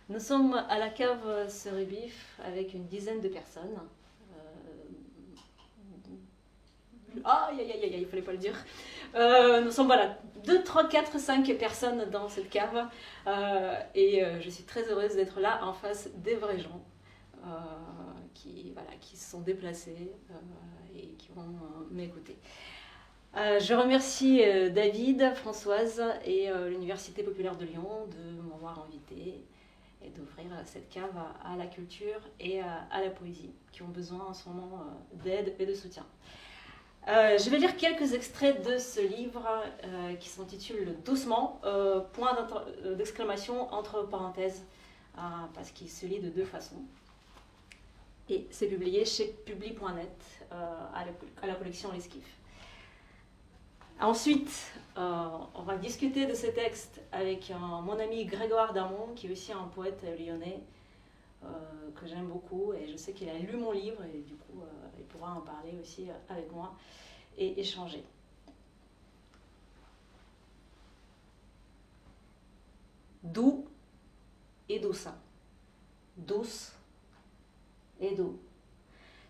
Nous sommes à la cave Cerebif avec une dizaine de personnes. Aïe, aïe, aïe, aïe, il fallait pas le dire. Nous sommes, voilà, 2, 3, 4, 5 personnes dans cette cave. Je suis très heureuse d'être là en face des vrais gens qui se sont déplacés et qui vont m'écouter. Je remercie David, Françoise et l'Université populaire de Lyon de m'avoir invité et d'ouvrir cette cave à la culture et à la poésie qui ont besoin en ce moment d'aide et de soutien. Je vais lire quelques extraits de ce livre qui s'intitule Doucement, point d'exclamation entre parenthèses, parce qu'il se lit de deux façons. Et c'est publié chez publi.net à la collection L'Esquif. Ensuite, on va discuter de ce texte avec mon ami Grégoire Damon, qui est aussi un poète lyonnais que j'aime beaucoup, et je sais qu'il a lu mon livre, et du coup, il pourra en parler aussi avec moi et échanger. Doux et douce. Douce et doux.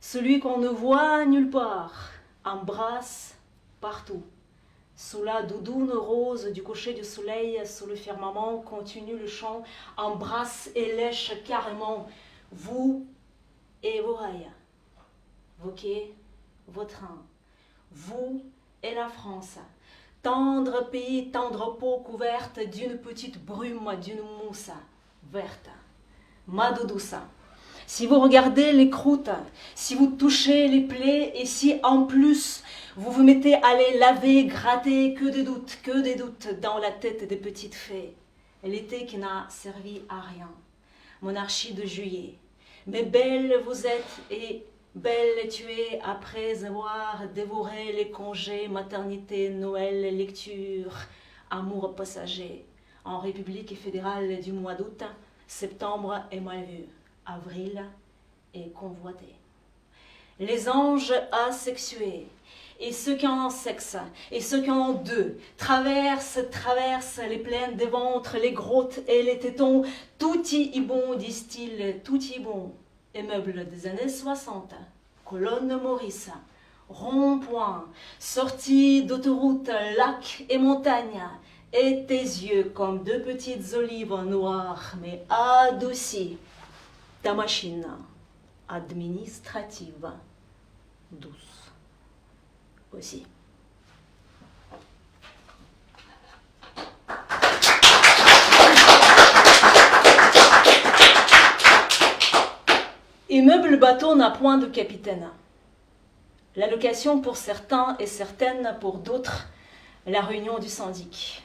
Celui qu'on ne voit nulle part, embrasse partout. Sous la doudoune rose du coucher du soleil, sous le firmament, continue le chant, embrasse et lèche carrément vous et vos rails, vos quais, vos trains, vous et la France. Tendre pays, tendre peau couverte d'une petite brume, d'une mousse verte. Ma doudoussa. Si vous regardez les croûtes, si vous touchez les plaies et si en plus vous vous mettez à les laver, gratter, que des doutes dans la tête des petites fées. L'été qui n'a servi à rien. Monarchie de juillet. Mais belle vous êtes et belle tuée après avoir dévoré les congés, maternité, Noël, lecture, amour passager. En République fédérale du mois d'août, septembre est mal vu. Avril est convoité. Les anges asexués, et ceux qui en ont sexe, et ceux qui en ont deux, traversent les plaines des ventres, les grottes et les tétons, tout y bon, disent-ils, tout y bon. Immeuble des années 60, colonne Maurice, rond-point, sortie d'autoroute, lac et montagne, et tes yeux comme deux petites olives noires, mais adoucies. Ta machine administrative douce aussi. Immeuble bateau n'a point de capitaine. L'allocation pour certains et certaines pour d'autres, la réunion du syndic.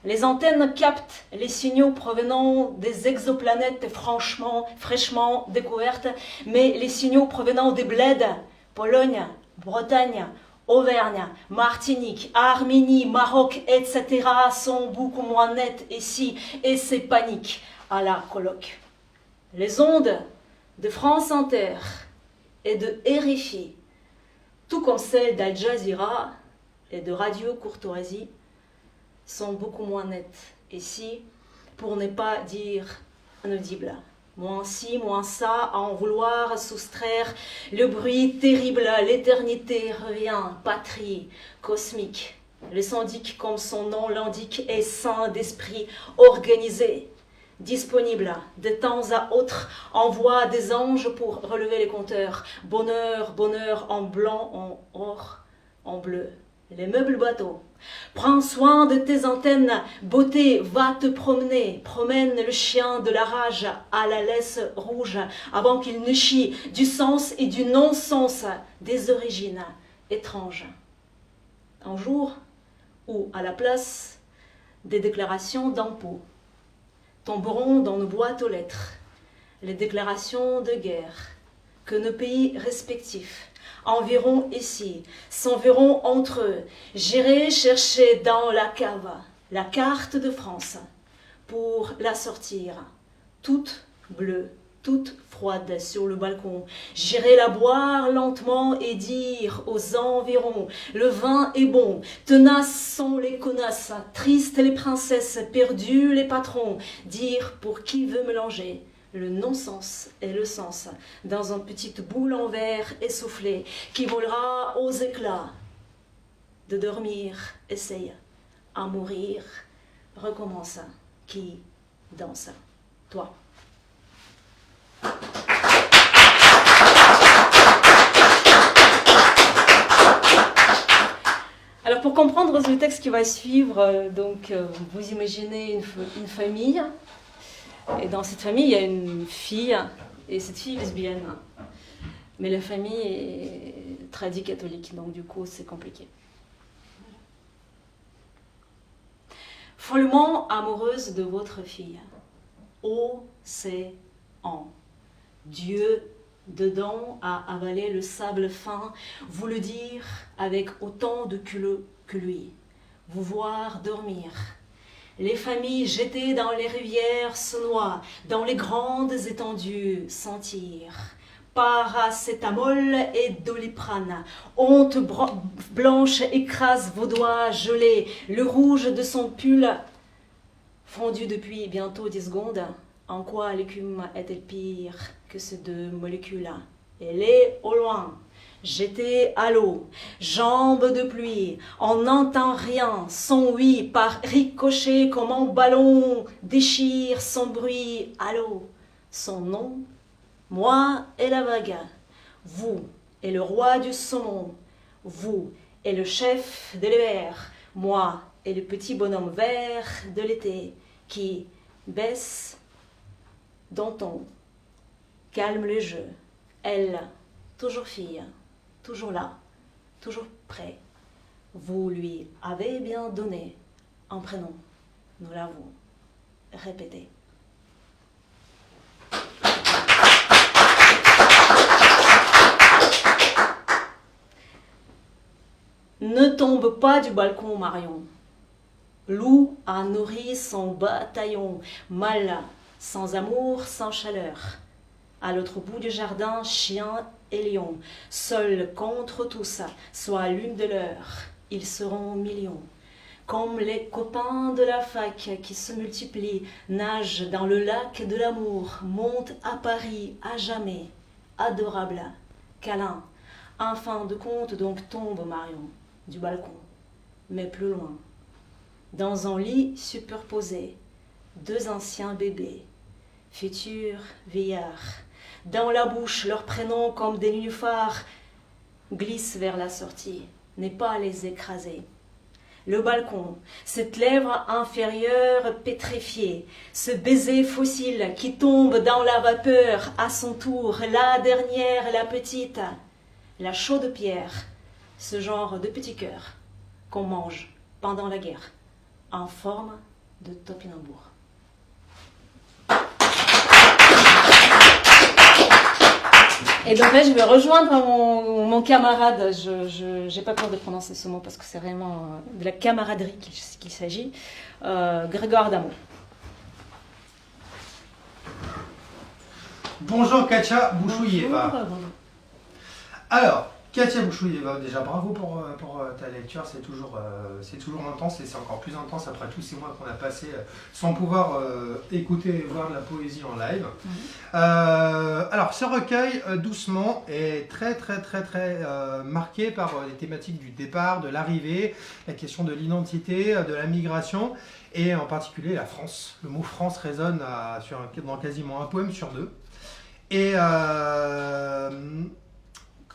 Les antennes captent les signaux provenant des exoplanètes fraîchement découvertes, mais les signaux provenant des bleds, Pologne, Bretagne, Auvergne, Martinique, Arménie, Maroc, etc. sont beaucoup moins nets ici, et c'est panique à la colloque. Les ondes de France Inter et de RFI, tout comme celles d'Al Jazeera et de Radio Courtoisie, sont beaucoup moins nettes ici, pour ne pas dire inaudibles. Moins ci, moins ça, à en vouloir soustraire le bruit terrible, l'éternité revient, patrie cosmique. Le syndic, comme son nom l'indique, est saint d'esprit, organisé, disponible de temps à autre, envoie des anges pour relever les compteurs. Bonheur, bonheur, en blanc, en or, en bleu. Les meubles bateaux. Prends soin de tes antennes, beauté, va te promener, promène le chien de la rage à la laisse rouge, avant qu'il ne chie du sens et du non-sens des origines étranges. Un jour où, à la place des déclarations d'impôts, tomberont dans nos boîtes aux lettres les déclarations de guerre que nos pays respectifs enverront ici, s'enverront entre eux. J'irai chercher dans la cave la carte de France pour la sortir, toute bleue toute froide sur le balcon. J'irai la boire lentement et dire aux environs, le vin est bon, tenaces sont les connasses, tristes les princesses, perdus les patrons, dire pour qui veut mélanger le non-sens et le sens dans une petite boule en verre essoufflée qui volera aux éclats. De dormir, essaye, à mourir, recommence, qui danse, toi. Alors pour comprendre le texte qui va suivre, vous imaginez une famille, et dans cette famille il y a une fille, et cette fille est lesbienne, mais la famille est tradie catholique, donc du coup c'est compliqué. Follement amoureuse de votre fille, océan, Dieu dedans a avalé le sable fin, vous le dire avec autant de culot que lui, vous voir dormir. Les familles jetées dans les rivières se noient, dans les grandes étendues sentir. Paracétamol et doliprane, honte blanche écrase vos doigts gelés, le rouge de son pull fondu depuis bientôt 10 secondes. En quoi l'écume est-elle pire que ces deux molécules? Elle est au loin, jetée à l'eau, jambes de pluie, on n'entend rien, son oui par ricochet comme un ballon déchire son bruit à l'eau. Son nom, moi et la vague, vous et le roi du saumon, vous et le chef de l'hiver, moi et le petit bonhomme vert de l'été qui baisse Danton, calme le jeu, elle, toujours fille, toujours là, toujours près. Vous lui avez bien donné un prénom, nous l'avons répété. Ne tombe pas du balcon, Marion. Loup a nourri son bataillon, mal, sans amour, sans chaleur. À l'autre bout du jardin, chien et lion, seuls contre tous, soit l'une de leurs, ils seront millions. Comme les copains de la fac qui se multiplient, nagent dans le lac de l'amour, montent à Paris à jamais, adorable, câlin. En fin de compte donc tombe Marion du balcon, mais plus loin. Dans un lit superposé, deux anciens bébés, futurs vieillards, dans la bouche leurs prénoms comme des nénuphars, glissent vers la sortie, n'est pas les écraser. Le balcon, cette lèvre inférieure pétrifiée, ce baiser fossile qui tombe dans la vapeur à son tour, la dernière, la petite, la chaude pierre, ce genre de petit cœur qu'on mange pendant la guerre, en forme de topinambour. Et donc là, je vais rejoindre mon camarade, je n'ai pas peur de prononcer ce mot parce que c'est vraiment de la camaraderie qu'il s'agit, Grégoire Adamo. Bonjour Katia Bouchouilleva. Bonjour. Alors, Katia Bouchouilleva, déjà bravo pour ta lecture, c'est toujours intense et c'est encore plus intense après tous ces mois qu'on a passé sans pouvoir écouter et voir de la poésie en live. Alors, ce recueil, doucement, est très marqué par les thématiques du départ, de l'arrivée, la question de l'identité, de la migration et en particulier la France. Le mot France résonne dans quasiment un poème sur deux. Et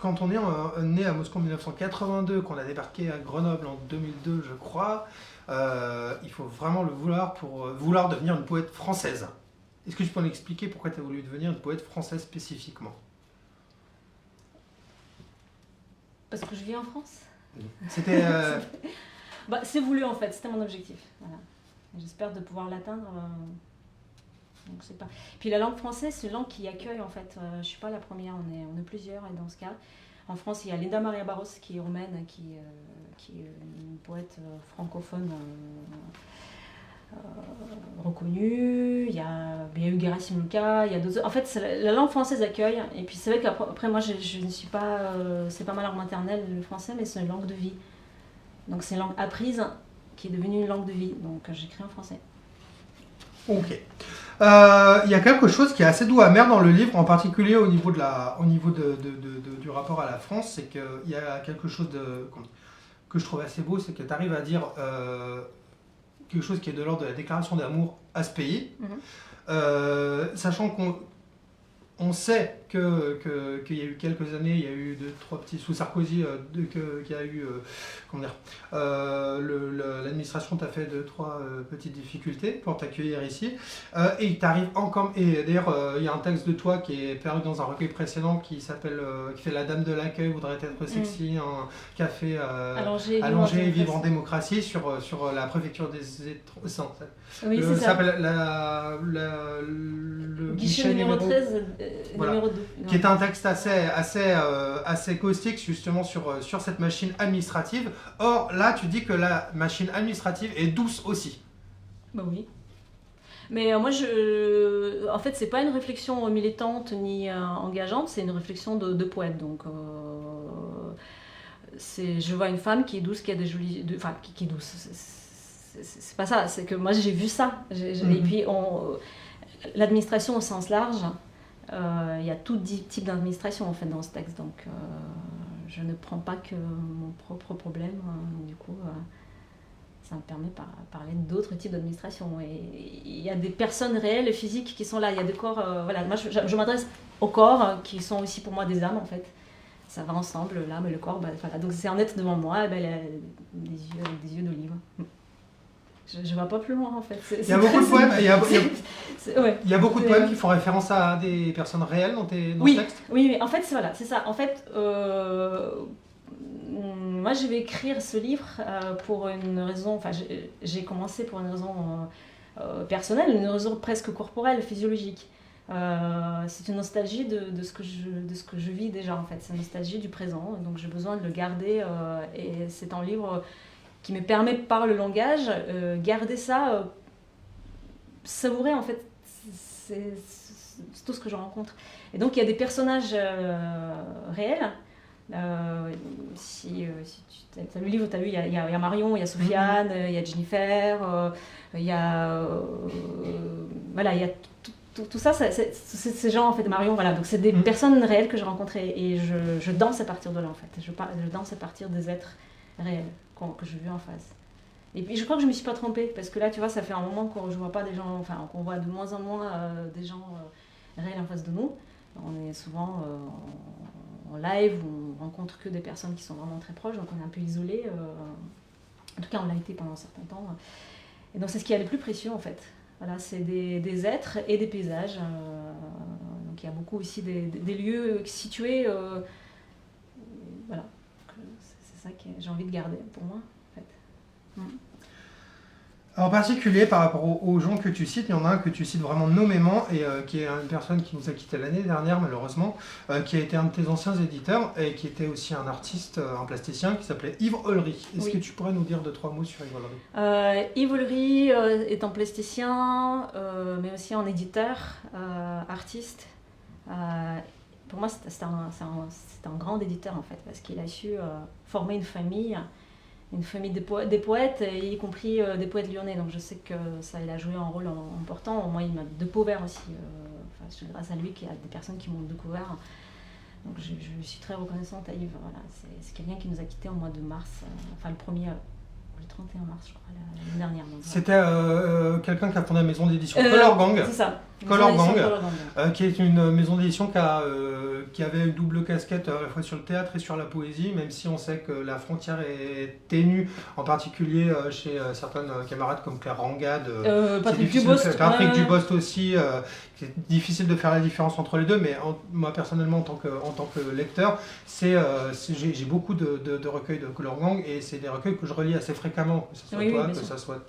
quand on est né à Moscou en 1982, qu'on a débarqué à Grenoble en 2002, je crois, il faut vraiment le vouloir pour vouloir devenir une poète française. Est-ce que tu peux m'expliquer pourquoi tu as voulu devenir une poète française spécifiquement? Parce que je vis en France. C'était... c'est voulu en fait, c'était mon objectif. Voilà. J'espère de pouvoir l'atteindre. Donc c'est pas... Puis la langue française, c'est une langue qui accueille en fait. Je ne suis pas la première, on est plusieurs. Et dans ce cas, en France, il y a Linda Maria Barros qui est roumaine, qui est une poète francophone reconnue. Il y a eu Gerasim Luka, il y a d'autres. En fait, la langue française accueille. Et puis c'est vrai qu'après, moi, je ne suis pas. C'est pas ma langue maternelle, le français, mais c'est une langue de vie. Donc c'est une langue apprise qui est devenue une langue de vie. Donc j'écris en français. Ok. Il y a quelque chose qui est assez doux amer dans le livre, en particulier au niveau, du rapport à la France, c'est qu'il y a quelque chose que je trouve assez beau, c'est que tu arrives à dire quelque chose qui est de l'ordre de la déclaration d'amour à ce pays, sachant qu'on sait qu'il y a eu quelques années, il y a eu 2-3 petits sous Sarkozy, qu'il y a eu, comment dire, l'administration t'a fait 2-3 petites difficultés pour t'accueillir ici, et t'arrives encore. Et d'ailleurs, il y a un texte de toi qui est paru dans un recueil précédent qui s'appelle, qui fait La Dame de l'accueil voudrait être sexy, un café allongé et vivre en démocratie sur la préfecture des étrangers. Oui, c'est ça. Ça s'appelle le guichet numéro 13, voilà. numéro 2. Qui est un texte assez caustique justement sur cette machine administrative. Or, là, tu dis que la machine administrative est douce aussi. Bah oui. Mais moi, en fait, c'est pas une réflexion militante ni engageante, c'est une réflexion de poète. Donc, je vois une femme qui est douce, qui a des jolies... Enfin, qui est douce. C'est pas ça, c'est que moi, j'ai vu ça. Et puis, l'administration au sens large... Il y a tout type d'administration en fait dans ce texte, donc je ne prends pas que mon propre problème, du coup ça me permet de parler d'autres types d'administration. Et il y a des personnes réelles et physiques qui sont là, il y a des corps, voilà, moi je m'adresse aux corps qui sont aussi pour moi des âmes en fait, ça va ensemble, l'âme et le corps, voilà. Donc c'est un être devant moi, et elle a des yeux d'olive. Je vois pas plus loin en fait. Il y a beaucoup de poèmes. Il y a beaucoup de poèmes qui font référence à des personnes réelles dans tes textes. Oui, en fait c'est ça. En fait, moi je vais écrire ce livre pour une raison. Enfin, j'ai commencé pour une raison personnelle, une raison presque corporelle, physiologique. C'est une nostalgie de ce que je vis déjà en fait. C'est une nostalgie du présent. Donc j'ai besoin de le garder. Et c'est un livre qui me permet par le langage garder ça, savourer en fait, c'est tout ce que je rencontre. Et donc il y a des personnages réels. Si tu as lu le livre, tu as vu, il y a Marion, il y a Sofiane, il y a Jennifer, il y a voilà, il y a tout ça, c'est ces gens en fait, Marion, voilà, donc c'est des personnes réelles que j'ai rencontrées et je danse à partir de là en fait. Je danse à partir des êtres réels que je vis en face. Et puis je crois que je me suis pas trompée, parce que là tu vois, ça fait un moment qu'on ne voit pas des gens, enfin qu'on voit de moins en moins des gens réels en face de nous. On est souvent en live où on rencontre que des personnes qui sont vraiment très proches, donc on est un peu isolé. En tout cas on l'a été pendant un certain temps. Et donc c'est ce qui est le plus précieux en fait. Voilà, c'est des êtres et des paysages. Donc il y a beaucoup aussi des lieux situés. Voilà. C'est ça que j'ai envie de garder pour moi, en fait. En particulier, par rapport aux gens que tu cites, il y en a un que tu cites vraiment nommément, et qui est une personne qui nous a quitté l'année dernière, malheureusement, qui a été un de tes anciens éditeurs, et qui était aussi un artiste, un plasticien, qui s'appelait Yves Ollery. Est-ce que tu pourrais nous dire 2-3 mots sur Yves Ollery ? Yves Ollery est un plasticien, mais aussi un éditeur, artiste. Pour moi, c'est un grand éditeur en fait, parce qu'il a su former une famille des poètes, y compris des poètes lyonnais. Donc je sais que ça, il a joué un rôle important. Moi, il m'a découvert aussi. C'est grâce à lui qu'il y a des personnes qui m'ont découvert. Donc je suis très reconnaissante à Yves. Voilà. C'est quelqu'un qui nous a quittés au mois de mars, le 31 mars, je crois, l'année dernière. C'était quelqu'un qui a fondé la maison d'édition Color Gang. C'est ça. Color Gang, qui est une maison d'édition qui avait une double casquette à la fois sur le théâtre et sur la poésie, même si on sait que la frontière est ténue, en particulier chez certaines camarades comme Claire Rangade, Patrick Dubost. Patrick Dubost aussi. C'est difficile de faire la différence entre les deux, mais moi personnellement, en tant que lecteur, j'ai beaucoup de recueils de Color Gang, et c'est des recueils que je relis assez fréquemment, que ce soit toi, que ce soit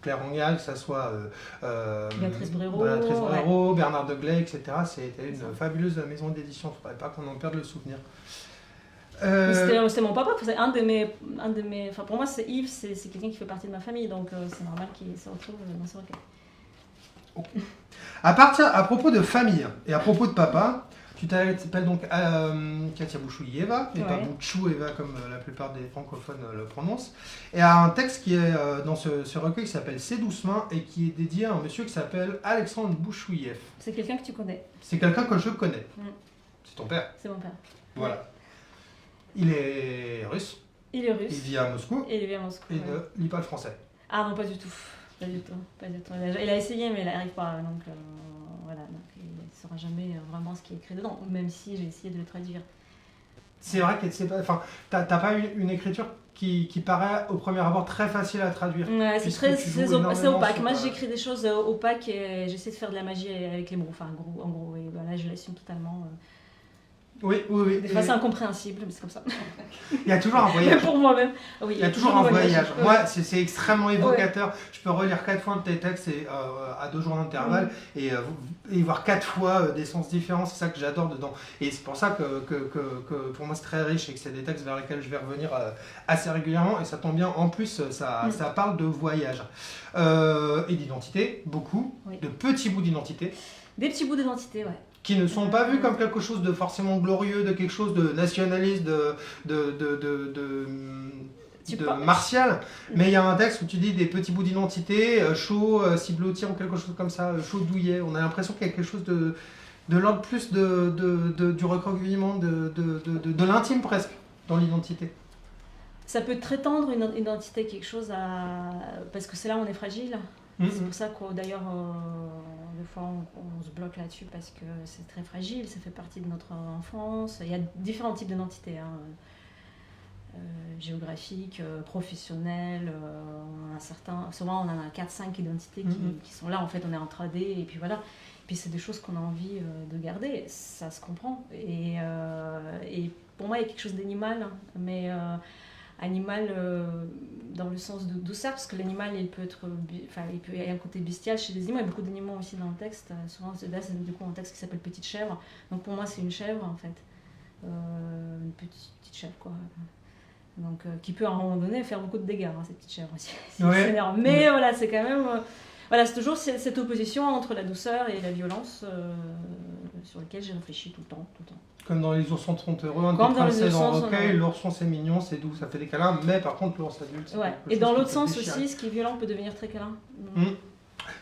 Claire Rangade, que ce soit Béatrice Brero, Bernard Degley, etc. C'était une fabuleuse maison d'édition, il ne faudrait pas qu'on en perde le souvenir. C'était mon papa, c'est un de mes pour moi c'est Yves, c'est quelqu'un qui fait partie de ma famille, donc c'est normal qu'il se retrouve dans ce recueil. À propos de famille et à propos de papa, tu t'appelles donc Katia Bouchouïeva, et pas Ouais. Bouchoueva comme la plupart des francophones le prononcent. Et a un texte qui est dans ce recueil qui s'appelle C'est doucement et qui est dédié à un monsieur qui s'appelle Alexandre Bouchouïev. C'est quelqu'un que tu connais. C'est quelqu'un que je connais. Mm. C'est ton père. C'est mon père. Voilà. Il est russe, Il est russe. il vit à Moscou Et il vit à Moscou. et ouais. ne lit pas le français. Ah non, pas du tout. Pas du tout. Pas du tout. Il a essayé, mais il n'arrive pas. Donc voilà. Donc, il ne saura jamais vraiment ce qui est écrit dedans, même si j'ai essayé de le traduire. C'est vrai que t'as pas une écriture qui paraît au premier abord très facile à traduire. Ouais, c'est Puisque très tu joues c'est énormément opaque. sur, Moi, j'écris des choses opaques et j'essaie de faire de la magie avec les mots. Enfin, en gros, et voilà, je l'assume totalement. Oui. Des fois, c'est incompréhensible, mais c'est comme ça. Il y a toujours un Mais voyage. pour moi-même, oui. Il y a toujours un voyage. Ouais. Moi, c'est extrêmement évocateur. Je peux relire 4 fois tes textes à 2 jours d'intervalle et voir 4 fois des sens différents. C'est ça que j'adore dedans. Et c'est pour ça que pour moi, c'est très riche et que c'est des textes vers lesquels je vais revenir assez régulièrement. Et ça tombe bien. En plus, ça parle de voyage. Et d'identité, beaucoup. Oui. De petits bouts d'identité. Des petits bouts d'identité, ouais. Qui ne sont pas vus comme quelque chose de forcément glorieux, de quelque chose de nationaliste, martial. Mais il y a un texte où tu dis des petits bouts d'identité, chaud, ciblotier ou quelque chose comme ça, chaud douillet. On a l'impression qu'il y a quelque chose de l'ordre plus du recroquevillement, de l'intime presque, dans l'identité. Ça peut très tendre une identité, quelque chose à... Parce que c'est là où on est fragile. C'est pour ça que d'ailleurs, des fois, on se bloque là-dessus parce que c'est très fragile, ça fait partie de notre enfance. Il y a différents types d'identités, géographiques, professionnelles. Souvent, on en a 4-5 identités qui sont là. En fait, on est en 3D et puis voilà. Et puis, c'est des choses qu'on a envie de garder. Ça se comprend. Et pour moi, il y a quelque chose d'animal, mais... animal dans le sens de douceur, parce que l'animal il peut y avoir un côté bestial chez les animaux. Il y a beaucoup d'animaux aussi dans le texte. Souvent là c'est du coup un texte qui s'appelle Petite chèvre. Donc pour moi c'est une chèvre en fait, une petite chèvre quoi. Donc qui peut à un moment donné faire beaucoup de dégâts cette petite chèvre aussi. C'est énorme. Mais voilà, c'est quand même voilà, c'est toujours cette opposition entre la douceur et la violence sur laquelle j'ai réfléchi tout le temps. Comme dans Les oursons sont heureux, un Comme des dans Les princesses dans le oursons, recueil, l'ourson c'est mignon, c'est doux, ça fait des câlins, mais par contre l'ours adulte, c'est Ouais. quelque Et chose dans qui l'autre peut sens déchirer. aussi, ce qui est violent peut devenir très câlin.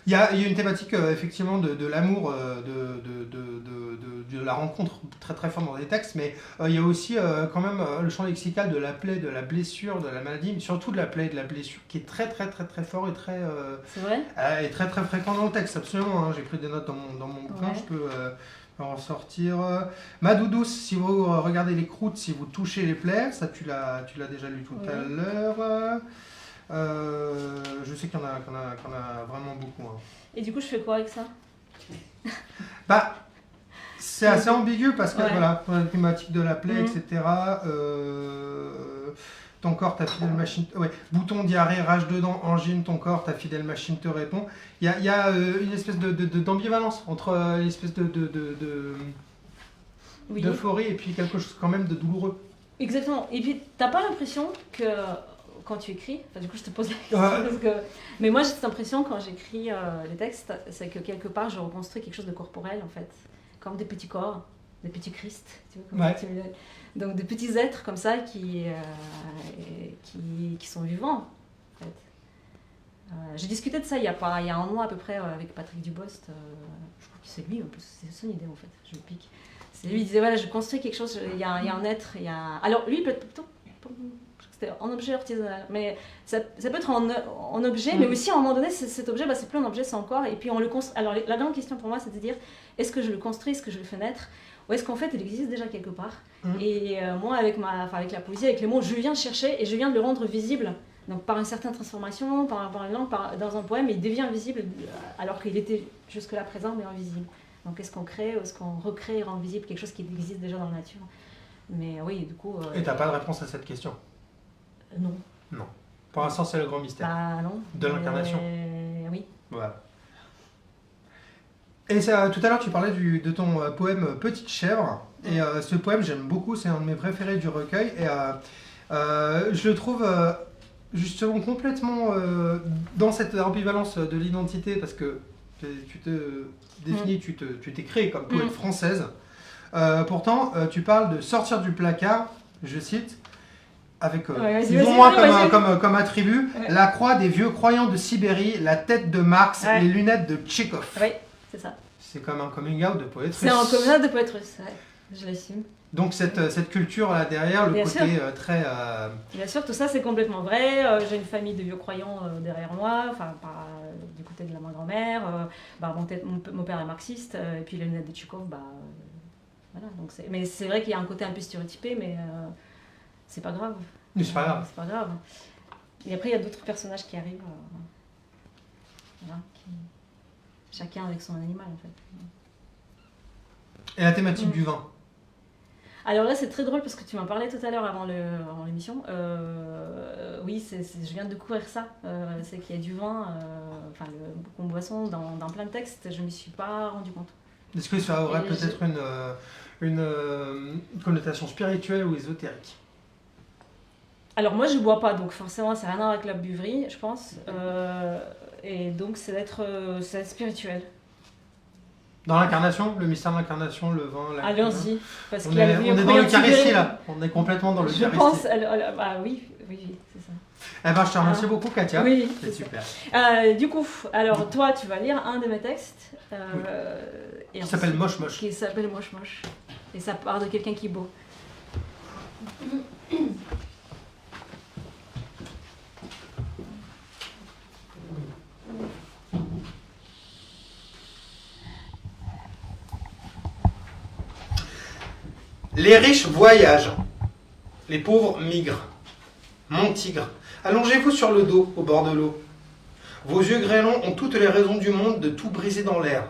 Il y a une thématique effectivement de l'amour, de la rencontre très très forte dans les textes, mais il y a aussi quand même le champ lexical de la plaie, de la blessure, de la maladie, mais surtout de la plaie et de la blessure qui est très très très très fort et très, C'est vrai et très très fréquent dans le texte, absolument. Hein. J'ai pris des notes dans mon bouquin, Ouais. je peux en ressortir. Ma doudouce, si vous regardez les croûtes, si vous touchez les plaies, ça tu l'as déjà lu tout à l'heure. Je sais qu'il y en a vraiment beaucoup. Hein. Et du coup, je fais quoi avec ça? Bah, c'est assez ambigu parce que Ouais. voilà, la thématique de la plaie, etc. Ton corps, ta fidèle machine. Ouais. Bouton, diarrhée, rage dedans, angine, ton corps, ta fidèle machine te répond. Il y a une espèce d'ambivalence entre une espèce Oui. d'euphorie et puis quelque chose quand même de douloureux. Exactement. Et puis, t'as pas l'impression que quand tu écris, enfin, du coup, je te pose la question parce que... Mais moi, j'ai cette impression quand j'écris les textes, c'est que quelque part, je reconstruis quelque chose de corporel, en fait. Comme des petits corps, des petits Christ, tu vois, comme Ouais. ça, donc des petits êtres comme ça qui sont vivants, en fait. J'ai discuté de ça il y a un mois à peu près avec Patrick Dubost. Je crois que c'est lui, en plus, c'est son idée, en fait. Je le pique. C'est lui, il disait, voilà, je construis quelque chose, il y a un être, il y a... Alors, lui, plutôt... C'était en objet artisanal, mais ça peut être en objet, mais aussi à un moment donné, cet objet, c'est plus un objet, c'est un corps, et puis on le construit. Alors la grande question pour moi, c'est de dire, est-ce que je le construis, est-ce que je le fais naître, ou est-ce qu'en fait, il existe déjà quelque part. Et moi, avec la poésie, avec les mots, je viens le chercher et je viens de le rendre visible. Donc par une certaine transformation, par une langue, dans un poème, il devient visible, alors qu'il était jusque-là présent, mais invisible. Donc est-ce qu'on crée, ou est-ce qu'on recrée et rend visible quelque chose qui existe déjà dans la nature? Mais oui, du coup... Et t'as pas de réponse à cette question? Non. Non. Pour l'instant, c'est le grand mystère. Bah non. De l'incarnation. Oui. Voilà. Et ça, tout à l'heure, tu parlais de ton poème Petite chèvre. Et ce poème, j'aime beaucoup. C'est un de mes préférés du recueil. Et je le trouve justement complètement dans cette ambivalence de l'identité. Parce que Tu te définis, tu t'es créé comme poète française. Pourtant, tu parles de sortir du placard, je cite, avec plus ou moins comme attribut, la croix des vieux croyants de Sibérie, la tête de Marx, les lunettes de Tchekhov. Oui, c'est ça. C'est comme un coming out de poète russe. C'est un coming out de poète russe, ouais. Je l'assume. Donc cette culture là derrière, le côté très... Bien sûr, tout ça c'est complètement vrai. J'ai une famille de vieux croyants derrière moi, enfin du côté de ma grand-mère. Mon père est marxiste, et puis les lunettes de Tchekhov, voilà. Donc mais c'est vrai qu'il y a un côté un peu stéréotypé, mais c'est pas grave. Mais c'est pas grave. C'est pas grave. Et après il y a d'autres personnages qui arrivent, voilà, chacun avec son animal en fait. Et la thématique du vin? Alors là, c'est très drôle parce que tu m'en parlais tout à l'heure avant l'émission. Oui, je viens de découvrir ça. C'est qu'il y a du vin, qu'on boisson dans plein de textes. Je ne m'y suis pas rendu compte. Est-ce que ça aurait peut-être une connotation spirituelle ou ésotérique? Alors moi, je ne bois pas, donc forcément, ça n'a rien à voir avec la buverie, je pense. Et donc, c'est d'être spirituel. Dans l'incarnation, le mystère de l'incarnation, le vin, la... Allons-y, parce on est dans l'Eucharistie là, on est complètement dans l'Eucharistie. Je pense, oui, c'est ça. Eh ben, je te remercie beaucoup Katia, oui, c'est super. Du coup, alors toi, tu vas lire un de mes textes. Qui s'appelle Moche Moche. Qui s'appelle Moche Moche. Et ça part de quelqu'un qui est beau. Les riches voyagent, les pauvres migrent. Mon tigre, allongez-vous sur le dos au bord de l'eau. Vos yeux grêlons ont toutes les raisons du monde de tout briser dans l'air.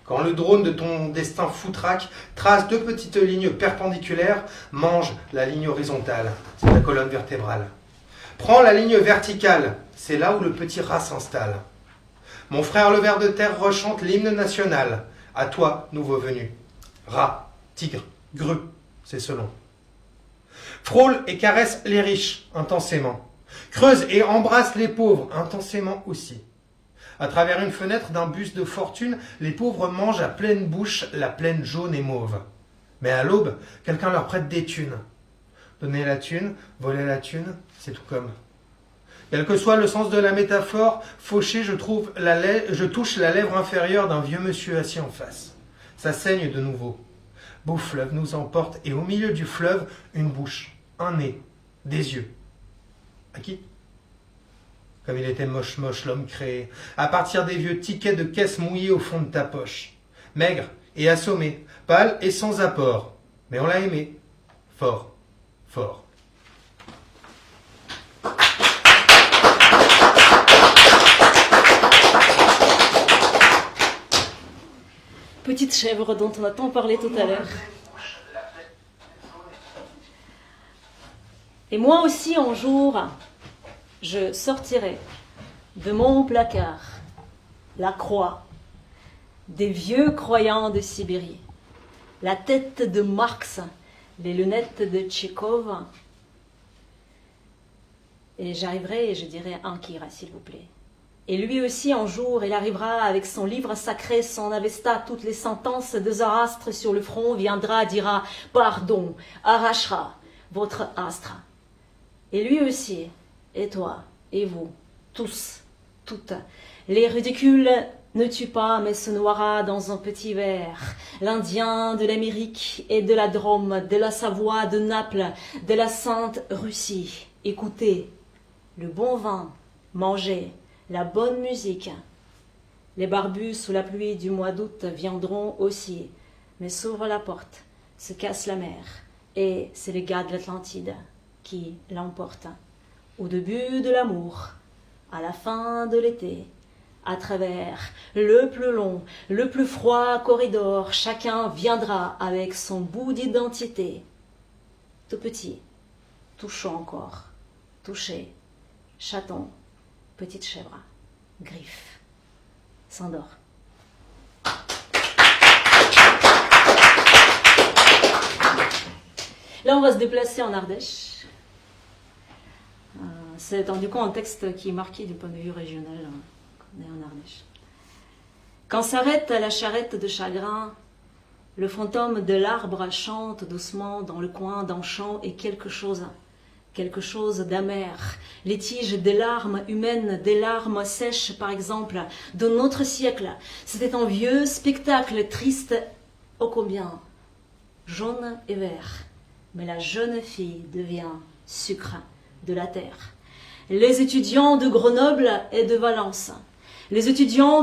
Quand le drone de ton destin foutraque trace deux petites lignes perpendiculaires, mange la ligne horizontale, c'est la colonne vertébrale. Prends la ligne verticale, c'est là où le petit rat s'installe. Mon frère le ver de terre rechante l'hymne national. À toi, nouveau venu. Rat, tigre, grue, c'est selon. Frôle et caresse les riches intensément. Creuse et embrasse les pauvres intensément aussi. À travers une fenêtre d'un bus de fortune, les pauvres mangent à pleine bouche la plaine jaune et mauve. Mais à l'aube, quelqu'un leur prête des thunes. Donner la thune, voler la thune, c'est tout comme. Quel que soit le sens de la métaphore, fauché, je touche la lèvre inférieure d'un vieux monsieur assis en face. Ça saigne de nouveau. Beau fleuve nous emporte, et au milieu du fleuve, une bouche, un nez, des yeux. À qui? Comme il était moche moche l'homme créé, à partir des vieux tickets de caisse mouillés au fond de ta poche. Maigre et assommé, pâle et sans apport. Mais on l'a aimé. Fort, fort. Petite chèvre dont on a tant parlé tout à l'heure. Et moi aussi un jour, je sortirai de mon placard la croix des vieux croyants de Sibérie, la tête de Marx, les lunettes de Tchekhov, et j'arriverai et je dirai un qui ira, s'il vous plaît. Et lui aussi, un jour, il arrivera avec son livre sacré, son Avesta, toutes les sentences de Zarastre sur le front, viendra, dira « Pardon », arrachera votre astre. Et lui aussi, et toi, et vous, tous, toutes, les ridicules ne tuent pas, mais se noiera dans un petit verre. L'Indien de l'Amérique et de la Drôme, de la Savoie, de Naples, de la Sainte Russie. Écoutez, le bon vin, mangez, la bonne musique. Les barbus sous la pluie du mois d'août viendront aussi, mais s'ouvre la porte, se casse la mer, et c'est les gars de l'Atlantide qui l'emportent. Au début de l'amour, à la fin de l'été, à travers le plus long, le plus froid corridor, chacun viendra avec son bout d'identité. Tout petit, tout chaud encore, touché, chaton, petite chèvre, griffe, s'endort. Là, on va se déplacer en Ardèche. C'est du coup un texte qui est marqué du point de vue régional. On est en Ardèche. Quand s'arrête la charrette de chagrin, le fantôme de l'arbre chante doucement dans le coin d'un champ et quelque chose d'amer. Les tiges des larmes humaines, des larmes sèches par exemple, de notre siècle. C'était un vieux spectacle triste ô combien, jaune et vert. Mais la jeune fille devient sucre de la terre. Les étudiants de Grenoble et de Valence, les étudiants